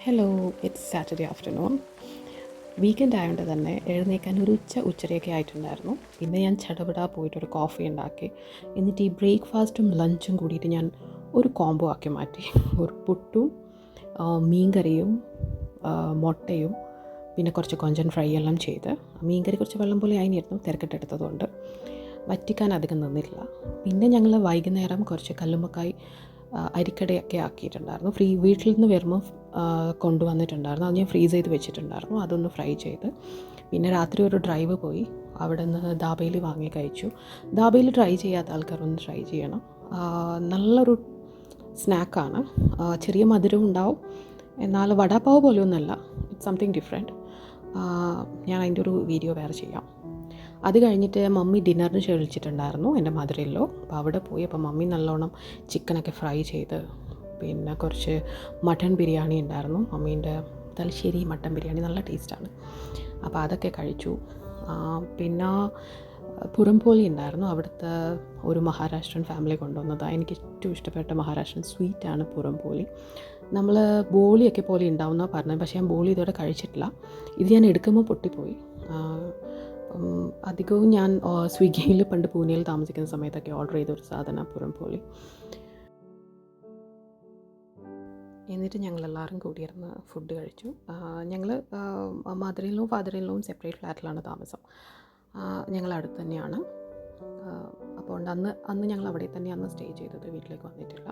Hello, it's Saturday afternoon. Weekend ആയതുകൊണ്ട് തന്നെ എഴുന്നേൽക്കാൻ ഒരു ഉച്ചരയൊക്കെ ആയിട്ടുണ്ടായിരുന്നു. പിന്നെ ഞാൻ ചടപടാ പോയിട്ടൊരു കോഫി ഉണ്ടാക്കി. എന്നിട്ട് ഈ ബ്രേക്ക്ഫാസ്റ്റും ലഞ്ചും കൂടിയിട്ട് ഞാൻ ഒരു കോംബോ ആക്കി മാറ്റി. ഒരു പുട്ടും മീൻകറിയും മുട്ടയും പിന്നെ കുറച്ച് കൊഞ്ചൻ ഫ്രൈ എല്ലാം ചെയ്ത്. മീൻകറി കുറച്ച് വെള്ളം പോലെ ആയിരുന്നു, തിരക്കിട്ടെടുത്തതുകൊണ്ട് വറ്റിക്കാൻ അധികം നിന്നില്ല. പിന്നെ ഞങ്ങൾ വൈകുന്നേരം കുറച്ച് കല്ലുമ്മക്കായ് അരിക്കടയൊക്കെ ആക്കിയിട്ടുണ്ടായിരുന്നു. വീട്ടിൽ നിന്ന് വരുമ്പോൾ കൊണ്ടുവന്നിട്ടുണ്ടായിരുന്നു. അത് ഞാൻ ഫ്രീസ് ചെയ്ത് വെച്ചിട്ടുണ്ടായിരുന്നു. അതൊന്ന് ഫ്രൈ ചെയ്ത് പിന്നെ രാത്രി ഒരു ഡ്രൈവ് പോയി അവിടെ നിന്ന് ദാബേലി വാങ്ങി കഴിച്ചു. ദാബേലി ട്രൈ ചെയ്യാത്ത ആൾക്കാരൊന്ന് ട്രൈ ചെയ്യണം. നല്ലൊരു സ്നാക്കാണ്. ചെറിയ മധുരവും ഉണ്ടാവും, എന്നാൽ വടാപ്പാവ് പോലെയൊന്നുമല്ല. It's something different. ഞാൻ അതിൻ്റെ ഒരു വീഡിയോ വേറെ ചെയ്യാം. അത് കഴിഞ്ഞിട്ട് മമ്മി ഡിന്നറിന് ക്ഷണിച്ചിട്ടുണ്ടായിരുന്നു, എൻ്റെ മദറിലോ. അപ്പോൾ അവിടെ പോയി അപ്പോൾ മമ്മി നല്ലോണം ചിക്കനൊക്കെ ഫ്രൈ ചെയ്ത് പിന്നെ കുറച്ച് മട്ടൺ ബിരിയാണി ഉണ്ടായിരുന്നു. മമ്മീൻ്റെ തലശ്ശേരി മട്ടൺ ബിരിയാണി നല്ല ടേസ്റ്റാണ്. അപ്പോൾ അതൊക്കെ കഴിച്ചു. പിന്നെ പുറംപോളി ഉണ്ടായിരുന്നു. അവിടുത്തെ ഒരു മഹാരാഷ്ട്രൻ ഫാമിലി കൊണ്ടുവന്നതാണ്. എനിക്ക് ഏറ്റവും ഇഷ്ടപ്പെട്ട മഹാരാഷ്ട്രൻ സ്വീറ്റാണ് പുറംപോളി. നമ്മൾ ബോളിയൊക്കെ പോലെ ഉണ്ടാവുമെന്നാണ് പറഞ്ഞത്, പക്ഷേ ഞാൻ ബോളി ഇതുവരെ കഴിച്ചിട്ടില്ല. ഇത് ഞാൻ എടുക്കുമ്പോൾ പൊട്ടിപ്പോയി. അധികവും ഞാൻ സ്വിഗ്ഗിയിൽ പണ്ട് പൂനെയിൽ താമസിക്കുന്ന സമയത്തൊക്കെ ഓർഡർ ചെയ്തൊരു സാധനം പുറംപോളി. എന്നിട്ട് ഞങ്ങളെല്ലാവരും കൂടിയിരുന്ന് ഫുഡ് കഴിച്ചു. ഞങ്ങൾ മദറിലും ഫാദറിലും സെപ്പറേറ്റ് ഫ്ലാറ്റിലാണ് താമസം. ഞങ്ങൾ തന്നെയാണ്. അപ്പോൾ അന്ന് ഞങ്ങൾ അവിടെ തന്നെയാണ് സ്റ്റേ ചെയ്തത്, വീട്ടിലേക്ക് വന്നിട്ടില്ല.